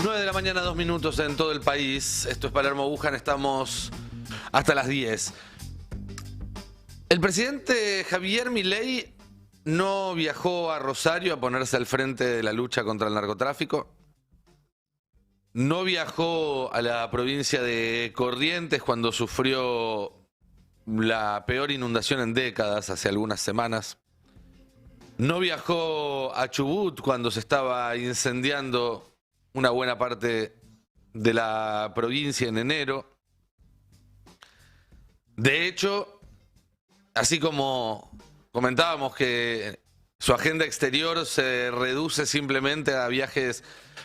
9 de la mañana, 2 minutos en todo el país. Esto es Palermo Bujan, estamos hasta las 10. El presidente Javier Milei no viajó a Rosario a ponerse al frente de la lucha contra el narcotráfico. No viajó a la provincia de Corrientes cuando sufrió la peor inundación en décadas, hace algunas semanas. No viajó a Chubut cuando se estaba incendiando una buena parte de la provincia en enero. De hecho, así como comentábamos que su agenda exterior se reduce simplemente a viajes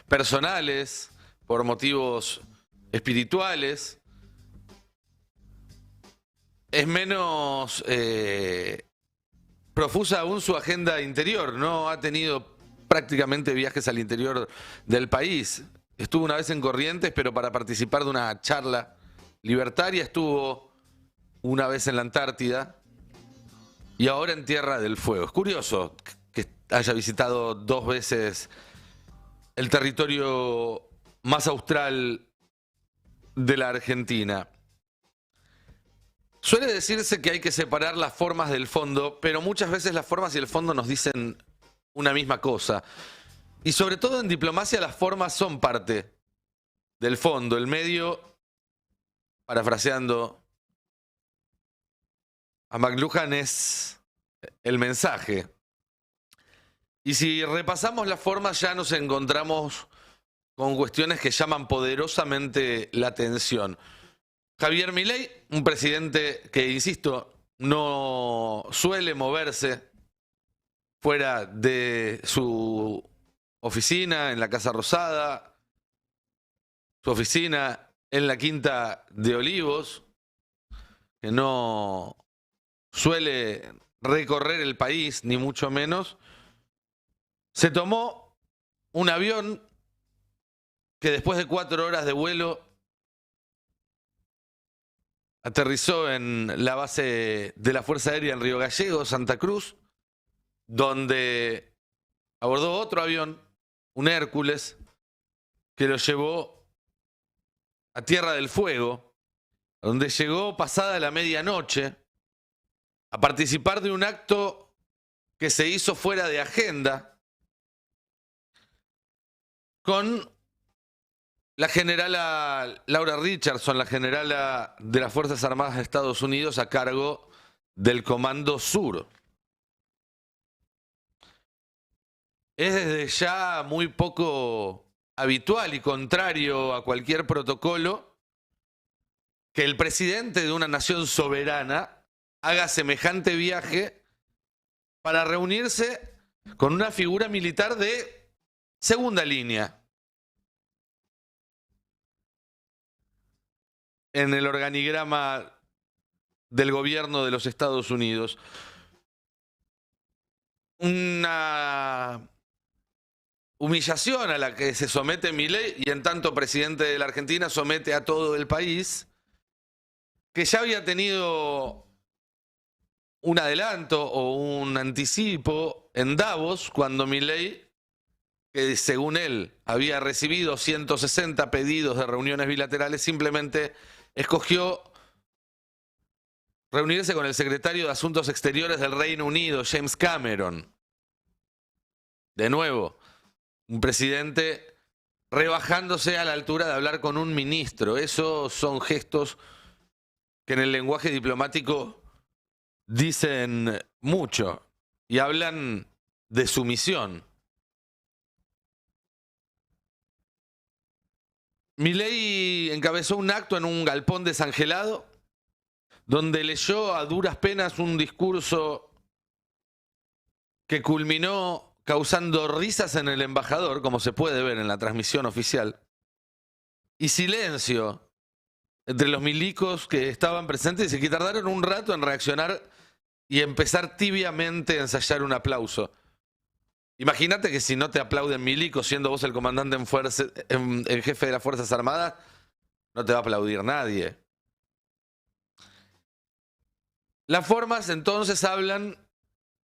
personales por motivos espirituales, es menos profusa aún su agenda interior. No ha tenido prácticamente viajes al interior del país. Estuvo una vez en Corrientes, pero para participar de una charla libertaria. Estuvo una vez en la Antártida y ahora en Tierra del Fuego. Es curioso que haya visitado 2 veces el territorio más austral de la Argentina. Suele decirse que hay que separar las formas del fondo, pero muchas veces las formas y el fondo nos dicen una misma cosa. Y sobre todo en diplomacia las formas son parte del fondo. El medio, parafraseando a McLuhan, es el mensaje. Y si repasamos las formas ya nos encontramos con cuestiones que llaman poderosamente la atención. Javier Milei, un presidente que, insisto, no suele moverse fuera de su oficina en la Casa Rosada, su oficina en la Quinta de Olivos, que no suele recorrer el país, ni mucho menos, se tomó un avión que después de 4 horas de vuelo aterrizó en la base de la Fuerza Aérea en Río Gallegos, Santa Cruz, donde abordó otro avión, un Hércules, que lo llevó a Tierra del Fuego, donde llegó pasada la medianoche a participar de un acto que se hizo fuera de agenda con la generala Laura Richardson, la generala de las Fuerzas Armadas de Estados Unidos, a cargo del Comando Sur. Es desde ya muy poco habitual y contrario a cualquier protocolo que el presidente de una nación soberana haga semejante viaje para reunirse con una figura militar de segunda línea en el organigrama del gobierno de los Estados Unidos. Una humillación a la que se somete Milei, y en tanto presidente de la Argentina somete a todo el país, que ya había tenido un adelanto o un anticipo en Davos, cuando Milei, que según él había recibido 160 pedidos de reuniones bilaterales, simplemente escogió reunirse con el secretario de Asuntos Exteriores del Reino Unido, James Cameron. De nuevo, un presidente rebajándose a la altura de hablar con un ministro. Esos son gestos que en el lenguaje diplomático dicen mucho y hablan de sumisión. Milei encabezó un acto en un galpón desangelado donde leyó a duras penas un discurso que culminó causando risas en el embajador, como se puede ver en la transmisión oficial, y silencio entre los milicos que estaban presentes y que tardaron un rato en reaccionar y empezar tibiamente a ensayar un aplauso. Imagínate que si no te aplauden milicos, siendo vos el comandante el jefe de las Fuerzas Armadas, no te va a aplaudir nadie. Las formas entonces hablan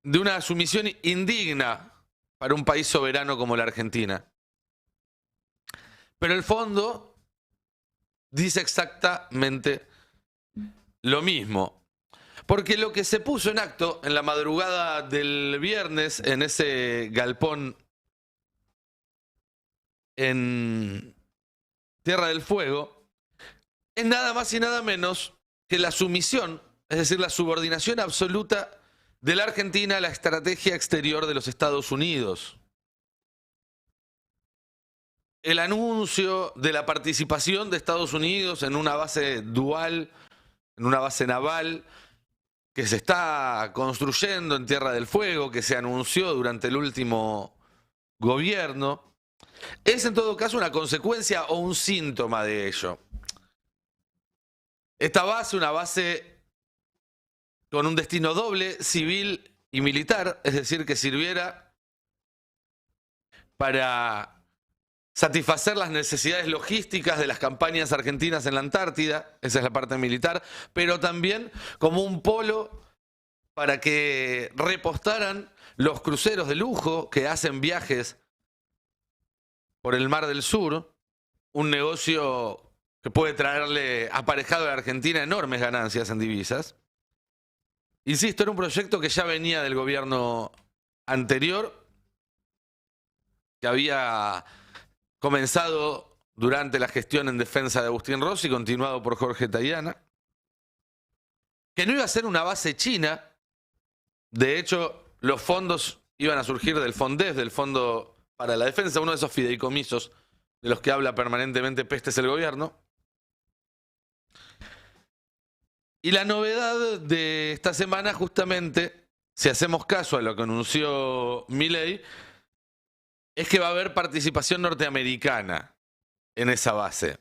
de una sumisión indigna para un país soberano como la Argentina. Pero el fondo dice exactamente lo mismo. Porque lo que se puso en acto en la madrugada del viernes en ese galpón en Tierra del Fuego es nada más y nada menos que la sumisión, es decir, la subordinación absoluta de la Argentina a la estrategia exterior de los Estados Unidos. El anuncio de la participación de Estados Unidos en una base dual, en una base naval, que se está construyendo en Tierra del Fuego, que se anunció durante el último gobierno, es en todo caso una consecuencia o un síntoma de ello. Esta base, una base con un destino doble, civil y militar, es decir, que sirviera para satisfacer las necesidades logísticas de las campañas argentinas en la Antártida, esa es la parte militar, pero también como un polo para que repostaran los cruceros de lujo que hacen viajes por el Mar del Sur, un negocio que puede traerle aparejado a la Argentina enormes ganancias en divisas. Insisto, era un proyecto que ya venía del gobierno anterior, que había comenzado durante la gestión en defensa de Agustín Rossi, continuado por Jorge Tayana, que no iba a ser una base china. De hecho, los fondos iban a surgir del FONDES, del Fondo para la Defensa, uno de esos fideicomisos de los que habla permanentemente pestes el gobierno. Y la novedad de esta semana, justamente, si hacemos caso a lo que anunció Milei, es que va a haber participación norteamericana en esa base.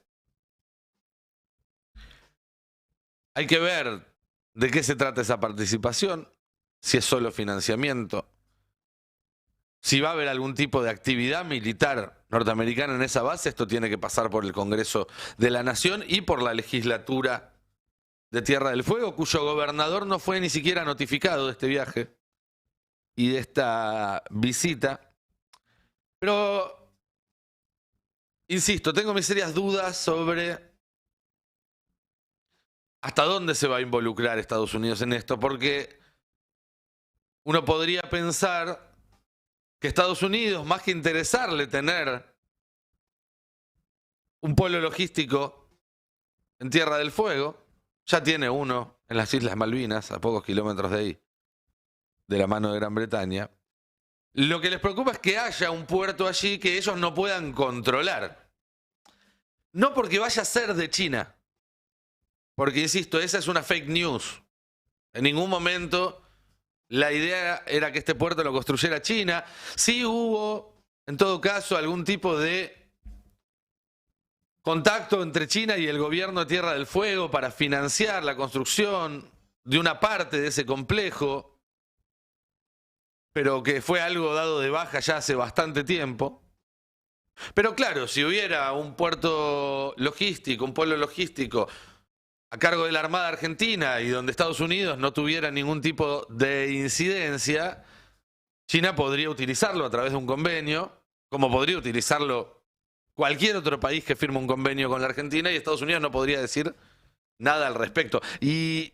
Hay que ver de qué se trata esa participación, si es solo financiamiento, si va a haber algún tipo de actividad militar norteamericana en esa base. Esto tiene que pasar por el Congreso de la Nación y por la legislatura de Tierra del Fuego, cuyo gobernador no fue ni siquiera notificado de este viaje y de esta visita. Pero, insisto, tengo mis serias dudas sobre hasta dónde se va a involucrar Estados Unidos en esto, porque uno podría pensar que Estados Unidos, más que interesarle tener un polo logístico en Tierra del Fuego, ya tiene uno en las Islas Malvinas, a pocos kilómetros de ahí, de la mano de Gran Bretaña. Lo que les preocupa es que haya un puerto allí que ellos no puedan controlar. No porque vaya a ser de China, porque, insisto, esa es una fake news. En ningún momento la idea era que este puerto lo construyera China. Sí hubo, en todo caso, algún tipo de contacto entre China y el gobierno de Tierra del Fuego para financiar la construcción de una parte de ese complejo, pero que fue algo dado de baja ya hace bastante tiempo. Pero claro, si hubiera un puerto logístico, un polo logístico a cargo de la Armada Argentina y donde Estados Unidos no tuviera ningún tipo de incidencia, China podría utilizarlo a través de un convenio, como podría utilizarlo cualquier otro país que firme un convenio con la Argentina, y Estados Unidos no podría decir nada al respecto. Y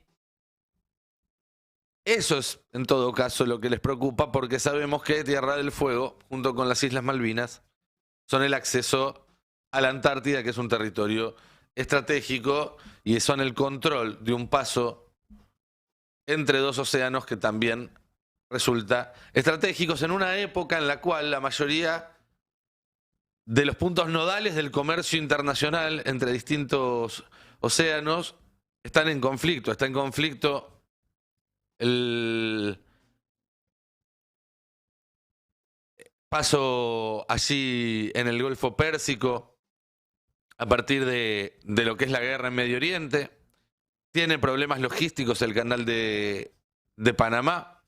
eso es, en todo caso, lo que les preocupa, porque sabemos que Tierra del Fuego, junto con las Islas Malvinas, son el acceso a la Antártida, que es un territorio estratégico, y son el control de un paso entre dos océanos que también resulta estratégicos en una época en la cual la mayoría de los puntos nodales del comercio internacional entre distintos océanos están en conflicto. Está en conflicto el paso allí en el Golfo Pérsico a partir de lo que es la guerra en Medio Oriente. Tiene problemas logísticos el canal de Panamá.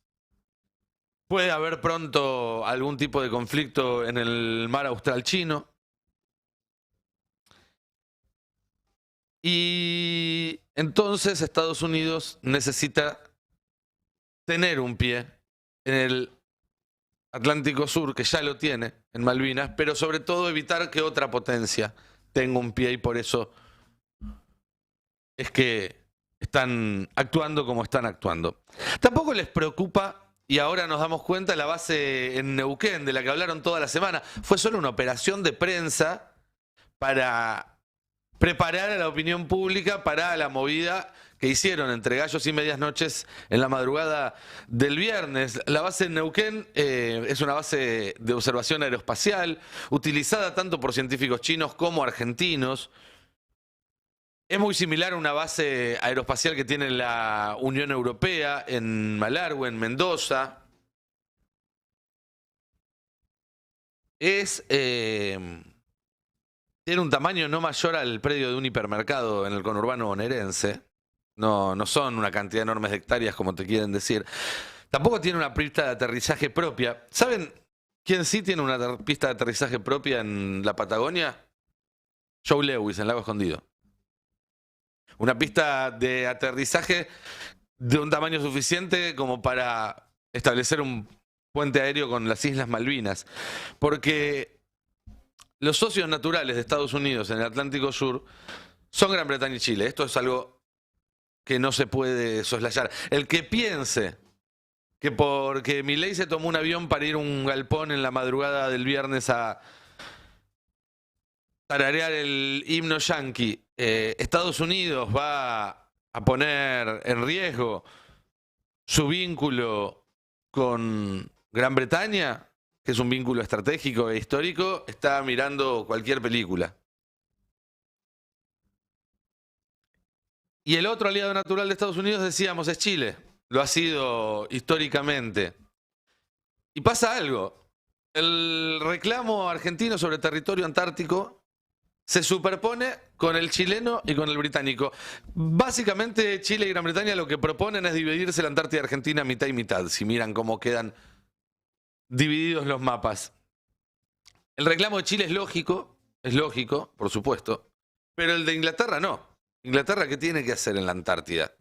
Puede haber pronto algún tipo de conflicto en el mar austral chino. Y entonces Estados Unidos necesita tener un pie en el Atlántico Sur, que ya lo tiene en Malvinas, pero sobre todo evitar que otra potencia tenga un pie, y por eso es que están actuando como están actuando. Tampoco les preocupa, y ahora nos damos cuenta, la base en Neuquén, de la que hablaron toda la semana. Fue solo una operación de prensa para preparar a la opinión pública para la movida que hicieron entre gallos y medias noches en la madrugada del viernes. La base en Neuquén es una base de observación aeroespacial, utilizada tanto por científicos chinos como argentinos. Es muy similar a una base aeroespacial que tiene la Unión Europea en Malargüe, en Mendoza. Tiene un tamaño no mayor al predio de un hipermercado en el conurbano bonaerense. No son una cantidad enorme de hectáreas como te quieren decir. Tampoco tiene una pista de aterrizaje propia. ¿Saben quién sí tiene una pista de aterrizaje propia en la Patagonia? Joe Lewis, en Lago Escondido. Una pista de aterrizaje de un tamaño suficiente como para establecer un puente aéreo con las Islas Malvinas. Porque los socios naturales de Estados Unidos en el Atlántico Sur son Gran Bretaña y Chile. Esto es algo que no se puede soslayar. El que piense que porque Milei se tomó un avión para ir a un galpón en la madrugada del viernes a tararear el himno yanqui, Estados Unidos va a poner en riesgo su vínculo con Gran Bretaña, que es un vínculo estratégico e histórico, está mirando cualquier película. Y el otro aliado natural de Estados Unidos, decíamos, es Chile. Lo ha sido históricamente. Y pasa algo. El reclamo argentino sobre territorio antártico se superpone con el chileno y con el británico. Básicamente, Chile y Gran Bretaña lo que proponen es dividirse la Antártida Argentina mitad y mitad, si miran cómo quedan divididos los mapas. El reclamo de Chile es lógico, por supuesto, pero el de Inglaterra no. Inglaterra, ¿qué tiene que hacer en la Antártida?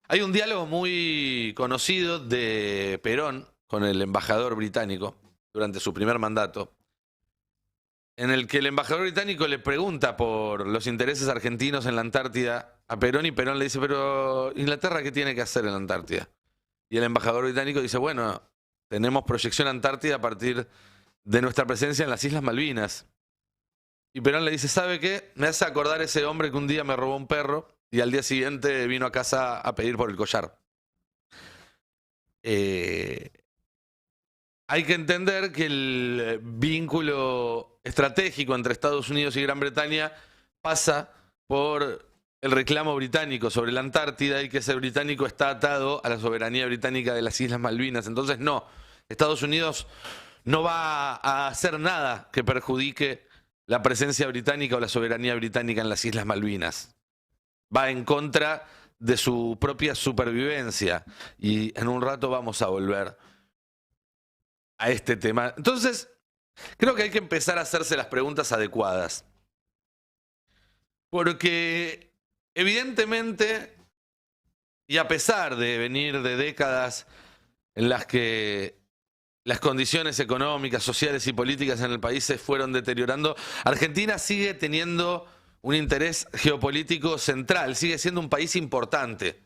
Hay un diálogo muy conocido de Perón con el embajador británico durante su primer mandato, en el que el embajador británico le pregunta por los intereses argentinos en la Antártida a Perón, y Perón le dice, pero Inglaterra, ¿qué tiene que hacer en la Antártida? Y el embajador británico dice, bueno, tenemos proyección Antártida a partir de nuestra presencia en las Islas Malvinas. Y Perón le dice, ¿sabe qué? Me hace acordar ese hombre que un día me robó un perro y al día siguiente vino a casa a pedir por el collar. Hay que entender que el vínculo estratégico entre Estados Unidos y Gran Bretaña pasa por el reclamo británico sobre la Antártida, y que ese británico está atado a la soberanía británica de las Islas Malvinas. Entonces, no, Estados Unidos no va a hacer nada que perjudique la presencia británica o la soberanía británica en las Islas Malvinas. Va en contra de su propia supervivencia. Y en un rato vamos a volver a este tema. Entonces, creo que hay que empezar a hacerse las preguntas adecuadas. Porque, evidentemente, y a pesar de venir de décadas en las que las condiciones económicas, sociales y políticas en el país se fueron deteriorando, Argentina sigue teniendo un interés geopolítico central, sigue siendo un país importante.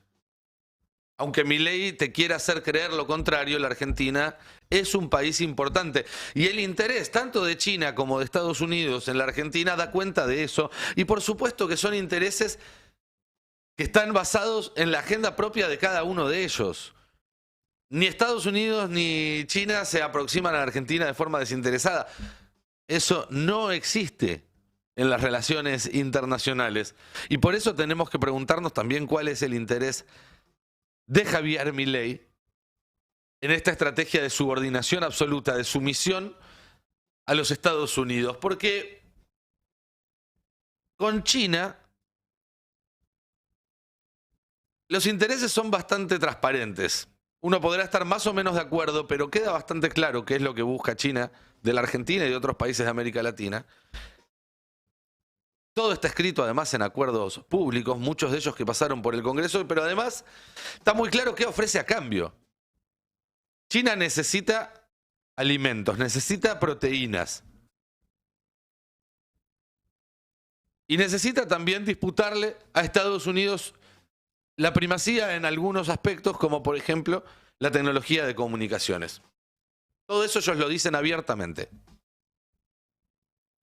Aunque Milei te quiera hacer creer lo contrario, la Argentina es un país importante. Y el interés tanto de China como de Estados Unidos en la Argentina da cuenta de eso. Y por supuesto que son intereses que están basados en la agenda propia de cada uno de ellos. Ni Estados Unidos ni China se aproximan a la Argentina de forma desinteresada. Eso no existe en las relaciones internacionales. Y por eso tenemos que preguntarnos también cuál es el interés de Javier Milei en esta estrategia de subordinación absoluta, de sumisión a los Estados Unidos. Porque con China los intereses son bastante transparentes. Uno podrá estar más o menos de acuerdo, pero queda bastante claro qué es lo que busca China de la Argentina y de otros países de América Latina. Todo está escrito además en acuerdos públicos, muchos de ellos que pasaron por el Congreso, pero además está muy claro qué ofrece a cambio. China necesita alimentos, necesita proteínas. Y necesita también disputarle a Estados Unidos la primacía en algunos aspectos, como por ejemplo la tecnología de comunicaciones. Todo eso ellos lo dicen abiertamente.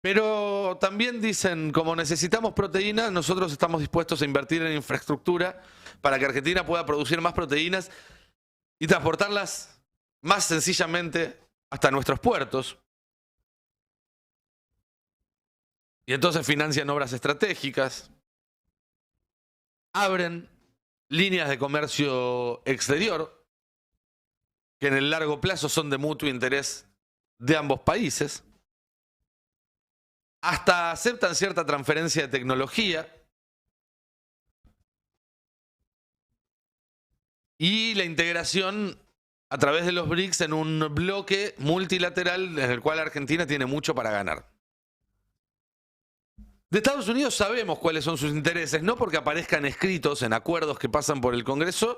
Pero también dicen, como necesitamos proteínas, nosotros estamos dispuestos a invertir en infraestructura para que Argentina pueda producir más proteínas y transportarlas más sencillamente hasta nuestros puertos. Y entonces financian obras estratégicas, abren líneas de comercio exterior, que en el largo plazo son de mutuo interés de ambos países, hasta aceptan cierta transferencia de tecnología y la integración a través de los BRICS en un bloque multilateral en el cual Argentina tiene mucho para ganar. De Estados Unidos sabemos cuáles son sus intereses, no porque aparezcan escritos en acuerdos que pasan por el Congreso,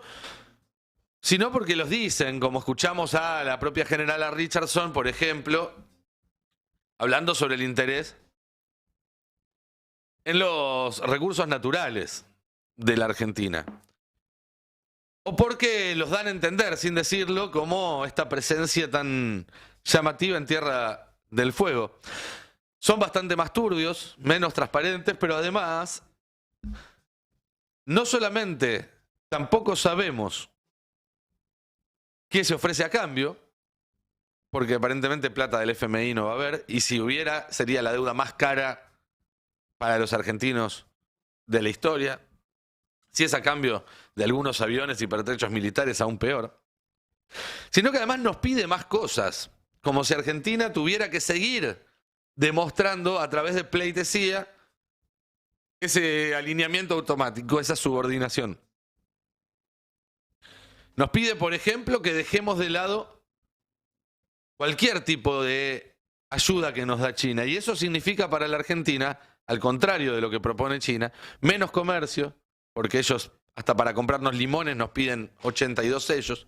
sino porque los dicen, como escuchamos a la propia generala Richardson, por ejemplo, hablando sobre el interés en los recursos naturales de la Argentina. O porque los dan a entender, sin decirlo, como esta presencia tan llamativa en Tierra del Fuego. Son bastante más turbios, menos transparentes, pero además, no solamente tampoco sabemos qué se ofrece a cambio, porque aparentemente plata del FMI no va a haber, y si hubiera, sería la deuda más cara para los argentinos de la historia. Si es a cambio de algunos aviones y pertrechos militares, aún peor. Sino que además nos pide más cosas, como si Argentina tuviera que seguir demostrando a través de pleitesía ese alineamiento automático, esa subordinación. Nos pide, por ejemplo, que dejemos de lado cualquier tipo de ayuda que nos da China. Y eso significa para la Argentina, al contrario de lo que propone China, menos comercio, porque ellos hasta para comprarnos limones nos piden 82 sellos,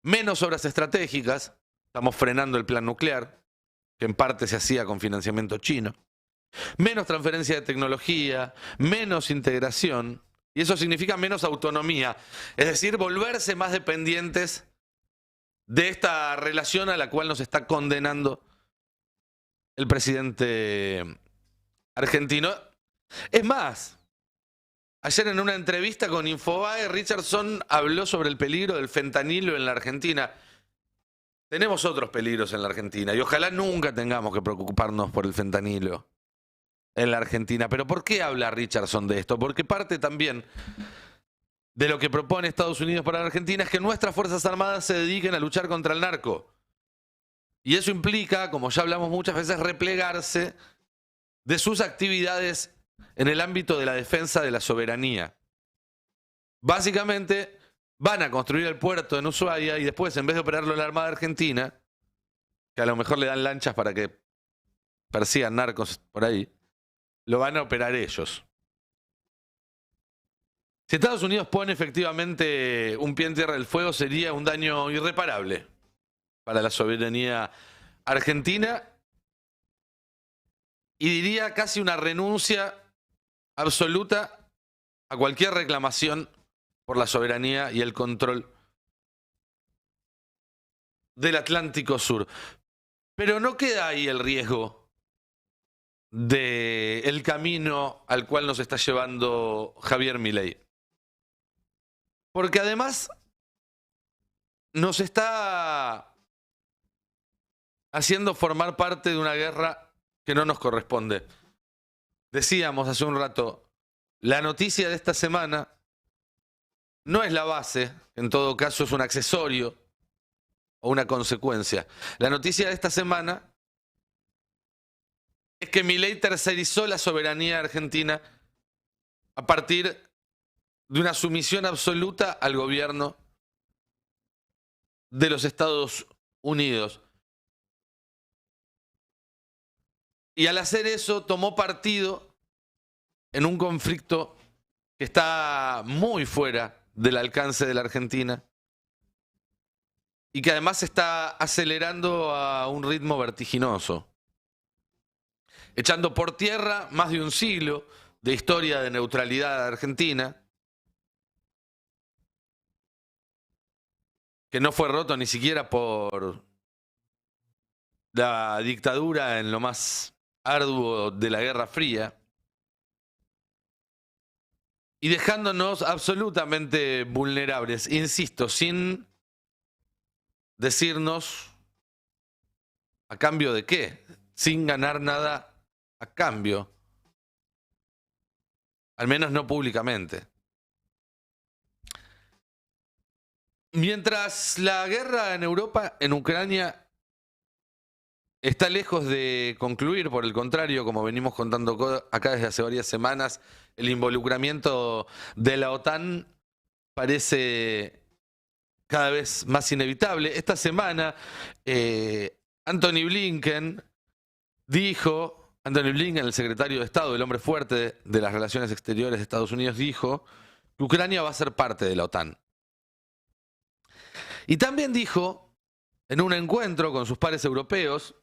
menos obras estratégicas, estamos frenando el plan nuclear, que en parte se hacía con financiamiento chino, menos transferencia de tecnología, menos integración, y eso significa menos autonomía, es decir, volverse más dependientes de esta relación a la cual nos está condenando el presidente argentino. Es más, ayer en una entrevista con Infobae, Richardson habló sobre el peligro del fentanilo en la Argentina. Tenemos otros peligros en la Argentina y ojalá nunca tengamos que preocuparnos por el fentanilo en la Argentina. Pero ¿por qué habla Richardson de esto? Porque parte también de lo que propone Estados Unidos para la Argentina es que nuestras Fuerzas Armadas se dediquen a luchar contra el narco. Y eso implica, como ya hablamos muchas veces, replegarse de sus actividades en el ámbito de la defensa de la soberanía. Básicamente, van a construir el puerto en Ushuaia y después, en vez de operarlo la Armada Argentina, que a lo mejor le dan lanchas para que persigan narcos por ahí, lo van a operar ellos. Si Estados Unidos pone efectivamente un pie en Tierra del Fuego, sería un daño irreparable para la soberanía argentina y diría casi una renuncia absoluta a cualquier reclamación por la soberanía y el control del Atlántico Sur. Pero no queda ahí el riesgo del camino al cual nos está llevando Javier Milei. Porque además nos está haciendo formar parte de una guerra que no nos corresponde. Decíamos hace un rato, la noticia de esta semana no es la base, en todo caso es un accesorio o una consecuencia. La noticia de esta semana es que Milei tercerizó la soberanía argentina a partir de una sumisión absoluta al gobierno de los Estados Unidos. Y al hacer eso tomó partido en un conflicto que está muy fuera del alcance de la Argentina y que además se está acelerando a un ritmo vertiginoso, echando por tierra más de un siglo de historia de neutralidad de Argentina, que no fue roto ni siquiera por la dictadura en lo más arduo de la Guerra Fría, y dejándonos absolutamente vulnerables, insisto, sin decirnos a cambio de qué, sin ganar nada a cambio, al menos no públicamente. Mientras la guerra en Europa, en Ucrania, está lejos de concluir, por el contrario, como venimos contando acá desde hace varias semanas, el involucramiento de la OTAN parece cada vez más inevitable. Esta semana, Anthony Blinken, el secretario de Estado, el hombre fuerte de las relaciones exteriores de Estados Unidos, dijo que Ucrania va a ser parte de la OTAN. Y también dijo, en un encuentro con sus pares europeos,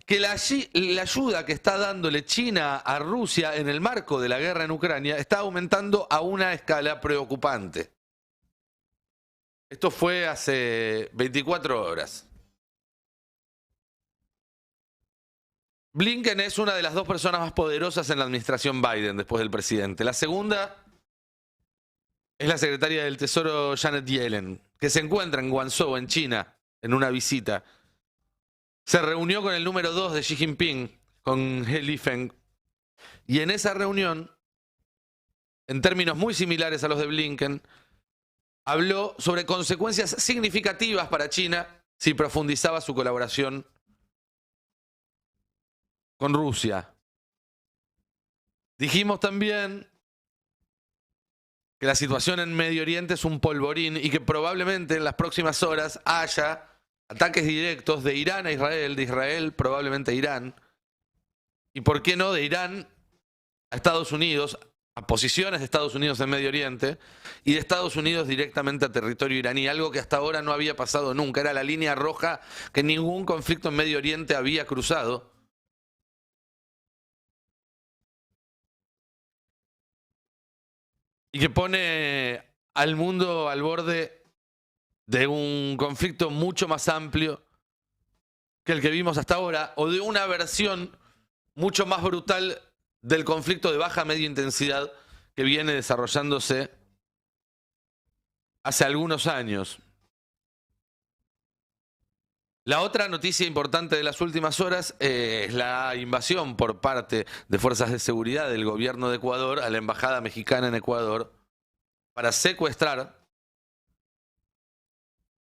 que la ayuda que está dándole China a Rusia en el marco de la guerra en Ucrania está aumentando a una escala preocupante. Esto fue hace 24 horas. Blinken es una de las dos personas más poderosas en la administración Biden después del presidente. La segunda es la secretaria del Tesoro Janet Yellen, que se encuentra en Guangzhou, en China, en una visita. Se reunió con el número 2 de Xi Jinping, con He Lifeng, y en esa reunión, en términos muy similares a los de Blinken, habló sobre consecuencias significativas para China si profundizaba su colaboración con Rusia. Dijimos también que la situación en Medio Oriente es un polvorín y que probablemente en las próximas horas haya ataques directos de Irán a Israel, de Israel probablemente a Irán, y por qué no de Irán a Estados Unidos, a posiciones de Estados Unidos en Medio Oriente, y de Estados Unidos directamente a territorio iraní, algo que hasta ahora no había pasado nunca, era la línea roja que ningún conflicto en Medio Oriente había cruzado. Y que pone al mundo al borde de un conflicto mucho más amplio que el que vimos hasta ahora, o de una versión mucho más brutal del conflicto de baja a media intensidad que viene desarrollándose hace algunos años. La otra noticia importante de las últimas horas es la invasión por parte de fuerzas de seguridad del gobierno de Ecuador a la embajada mexicana en Ecuador para secuestrar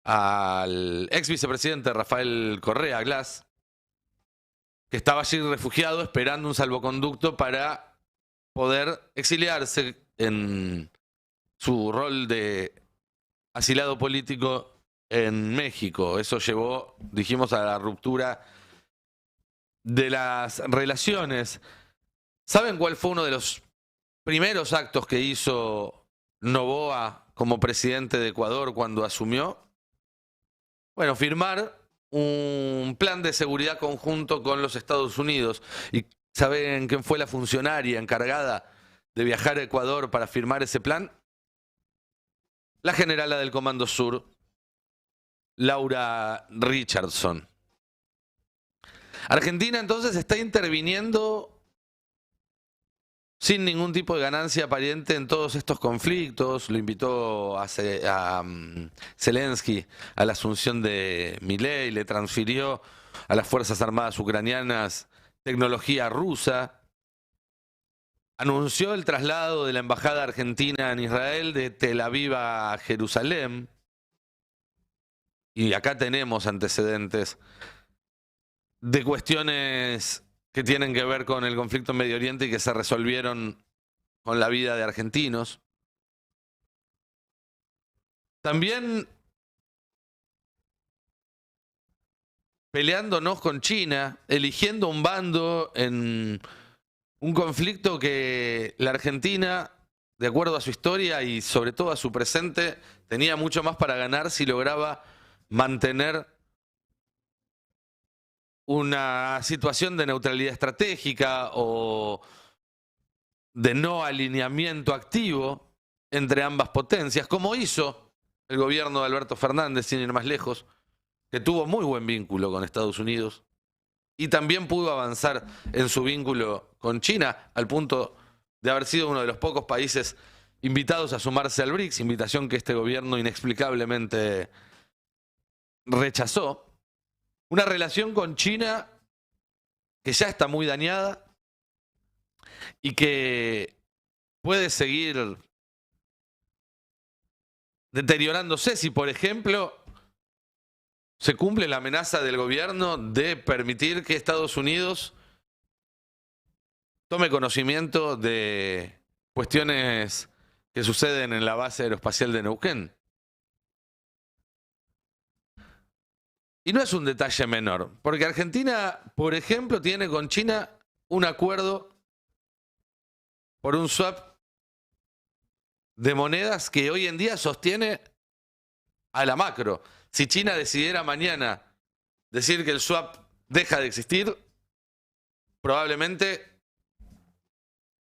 al ex vicepresidente Rafael Correa Glass, que estaba allí refugiado esperando un salvoconducto para poder exiliarse en su rol de asilado político en México. Eso llevó, dijimos, a la ruptura de las relaciones. ¿Saben cuál fue uno de los primeros actos que hizo Noboa como presidente de Ecuador cuando asumió? Bueno, firmar un plan de seguridad conjunto con los Estados Unidos. ¿Y saben quién fue la funcionaria encargada de viajar a Ecuador para firmar ese plan? La generala del Comando Sur, Laura Richardson. Argentina entonces está interviniendo sin ningún tipo de ganancia aparente en todos estos conflictos. Lo invitó a Zelensky a la asunción de Milei, le transfirió a las Fuerzas Armadas ucranianas tecnología rusa. Anunció el traslado de la embajada argentina en Israel de Tel Aviv a Jerusalén. Y acá tenemos antecedentes de cuestiones que tienen que ver con el conflicto en Medio Oriente y que se resolvieron con la vida de argentinos. También peleándonos con China, eligiendo un bando en un conflicto que la Argentina, de acuerdo a su historia y sobre todo a su presente, tenía mucho más para ganar si lograba mantener una situación de neutralidad estratégica o de no alineamiento activo entre ambas potencias, como hizo el gobierno de Alberto Fernández, sin ir más lejos, que tuvo muy buen vínculo con Estados Unidos y también pudo avanzar en su vínculo con China al punto de haber sido uno de los pocos países invitados a sumarse al BRICS, invitación que este gobierno inexplicablemente rechazó. Una relación con China que ya está muy dañada y que puede seguir deteriorándose si, por ejemplo, se cumple la amenaza del gobierno de permitir que Estados Unidos tome conocimiento de cuestiones que suceden en la base aeroespacial de Neuquén. Y no es un detalle menor, porque Argentina, por ejemplo, tiene con China un acuerdo por un swap de monedas que hoy en día sostiene a la macro. Si China decidiera mañana decir que el swap deja de existir, probablemente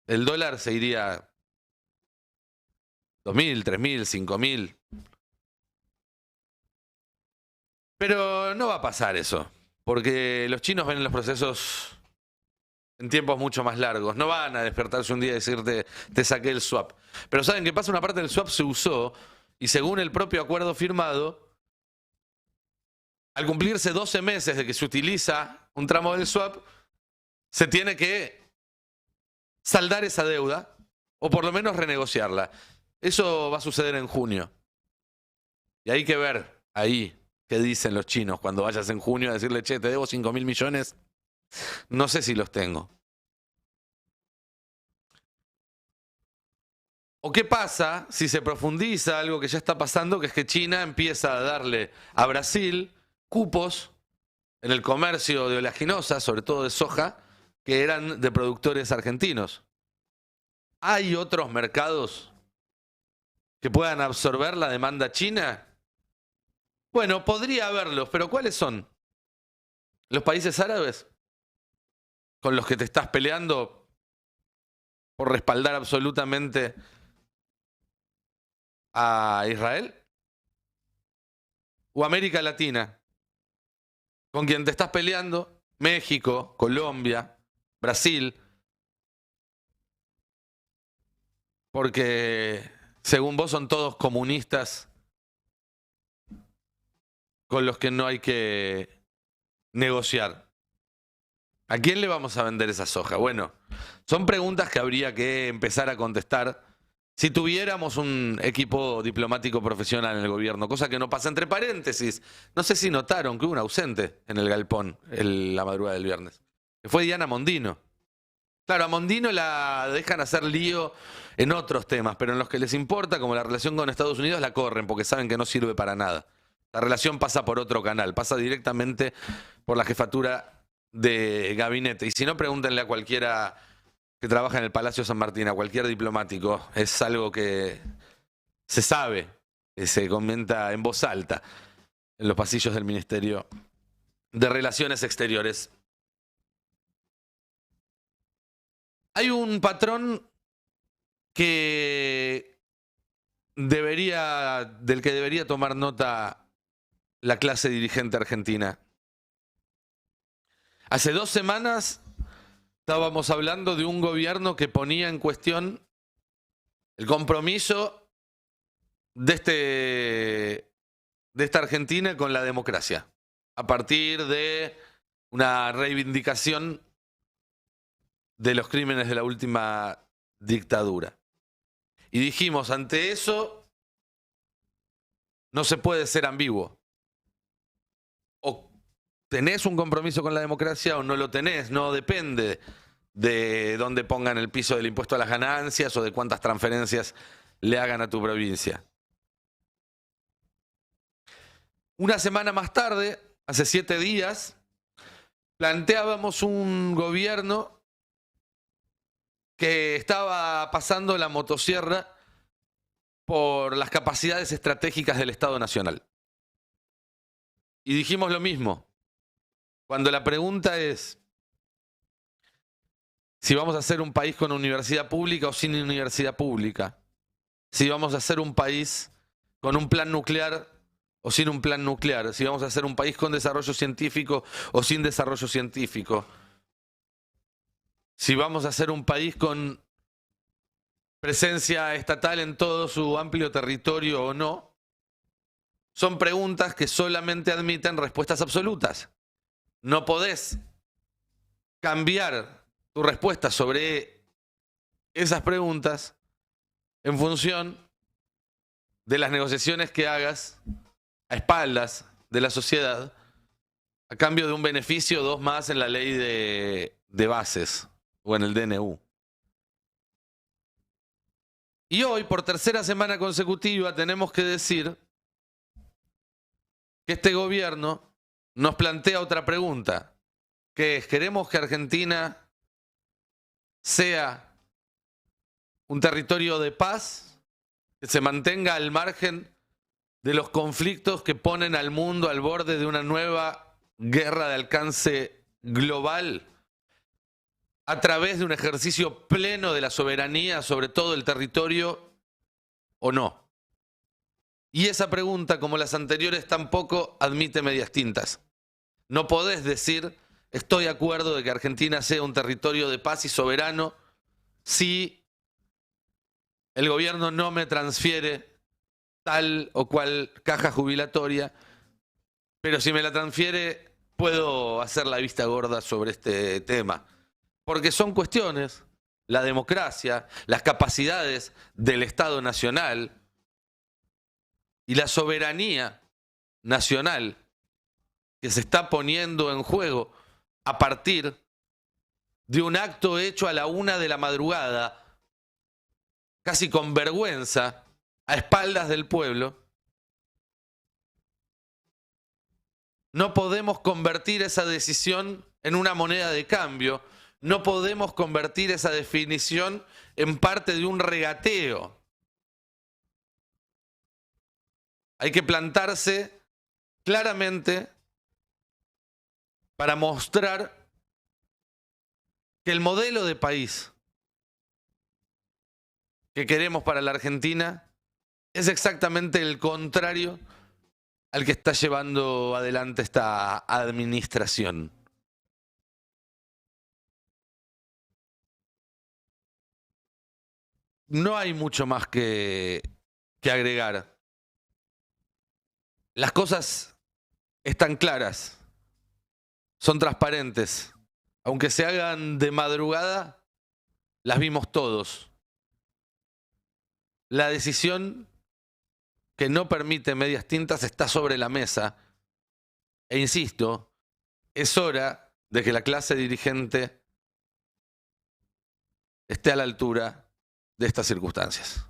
el dólar se iría 2.000, 3.000, 5.000. Pero no va a pasar eso, porque los chinos ven los procesos en tiempos mucho más largos. No van a despertarse un día y decirte, te saqué el swap. Pero saben que pasa, una parte del swap se usó y según el propio acuerdo firmado, al cumplirse 12 meses de que se utiliza un tramo del swap, se tiene que saldar esa deuda o por lo menos renegociarla. Eso va a suceder en junio. Y hay que ver ahí qué dicen los chinos cuando vayas en junio a decirle, che, te debo 5.000 millones. No sé si los tengo. ¿O qué pasa si se profundiza algo que ya está pasando, que es que China empieza a darle a Brasil cupos en el comercio de oleaginosas, sobre todo de soja, que eran de productores argentinos? ¿Hay otros mercados que puedan absorber la demanda china? Bueno, podría haberlos, pero ¿cuáles son? ¿Los países árabes con los que te estás peleando por respaldar absolutamente a Israel? ¿O América Latina, con quien te estás peleando? México, Colombia, Brasil, porque según vos son todos comunistas con los que no hay que negociar. ¿A quién le vamos a vender esa soja? Bueno, son preguntas que habría que empezar a contestar si tuviéramos un equipo diplomático profesional en el gobierno, cosa que no pasa. Entre paréntesis, no sé si notaron que hubo un ausente en el galpón la madrugada del viernes, que fue Diana Mondino. Claro, a Mondino la dejan hacer lío en otros temas, pero en los que les importa, como la relación con Estados Unidos, la corren porque saben que no sirve para nada. La relación pasa por otro canal, pasa directamente por la jefatura de gabinete. Y si no, pregúntenle a cualquiera que trabaja en el Palacio San Martín, a cualquier diplomático. Es algo que se sabe, que se comenta en voz alta en los pasillos del Ministerio de Relaciones Exteriores. Hay un patrón del que debería tomar nota la clase dirigente argentina. Hace 2 semanas estábamos hablando de un gobierno que ponía en cuestión el compromiso de esta Argentina con la democracia, a partir de una reivindicación de los crímenes de la última dictadura. Y dijimos, ante eso no se puede ser ambiguo. O tenés un compromiso con la democracia o no lo tenés. No depende de dónde pongan el piso del impuesto a las ganancias o de cuántas transferencias le hagan a tu provincia. Una semana más tarde, hace 7 días, planteábamos un gobierno que estaba pasando la motosierra por las capacidades estratégicas del Estado Nacional. y dijimos lo mismo. Cuando la pregunta es si vamos a ser un país con universidad pública o sin universidad pública, si vamos a ser un país con un plan nuclear o sin un plan nuclear, si vamos a ser un país con desarrollo científico o sin desarrollo científico, si vamos a ser un país con presencia estatal en todo su amplio territorio o no, son preguntas que solamente admiten respuestas absolutas. No podés cambiar tu respuesta sobre esas preguntas en función de las negociaciones que hagas a espaldas de la sociedad a cambio de un beneficio o dos más en la ley de bases o en el DNU. Y hoy, por tercera semana consecutiva, tenemos que decir que este gobierno nos plantea otra pregunta, que es, ¿queremos que Argentina sea un territorio de paz, que se mantenga al margen de los conflictos que ponen al mundo al borde de una nueva guerra de alcance global, a través de un ejercicio pleno de la soberanía sobre todo el territorio, o no? Y esa pregunta, como las anteriores, tampoco admite medias tintas. No podés decir, estoy de acuerdo de que Argentina sea un territorio de paz y soberano si el gobierno no me transfiere tal o cual caja jubilatoria, pero si me la transfiere puedo hacer la vista gorda sobre este tema. Porque son cuestiones, la democracia, las capacidades del Estado Nacional y la soberanía nacional que se está poniendo en juego a partir de un acto hecho a la 1 de la madrugada, casi con vergüenza, a espaldas del pueblo. No podemos convertir esa decisión en una moneda de cambio. No podemos convertir esa definición en parte de un regateo. Hay que plantarse claramente para mostrar que el modelo de país que queremos para la Argentina es exactamente el contrario al que está llevando adelante esta administración. No hay mucho más que agregar. Las cosas están claras, son transparentes. Aunque se hagan de madrugada, las vimos todos. La decisión que no permite medias tintas está sobre la mesa. E insisto, es hora de que la clase dirigente esté a la altura de estas circunstancias.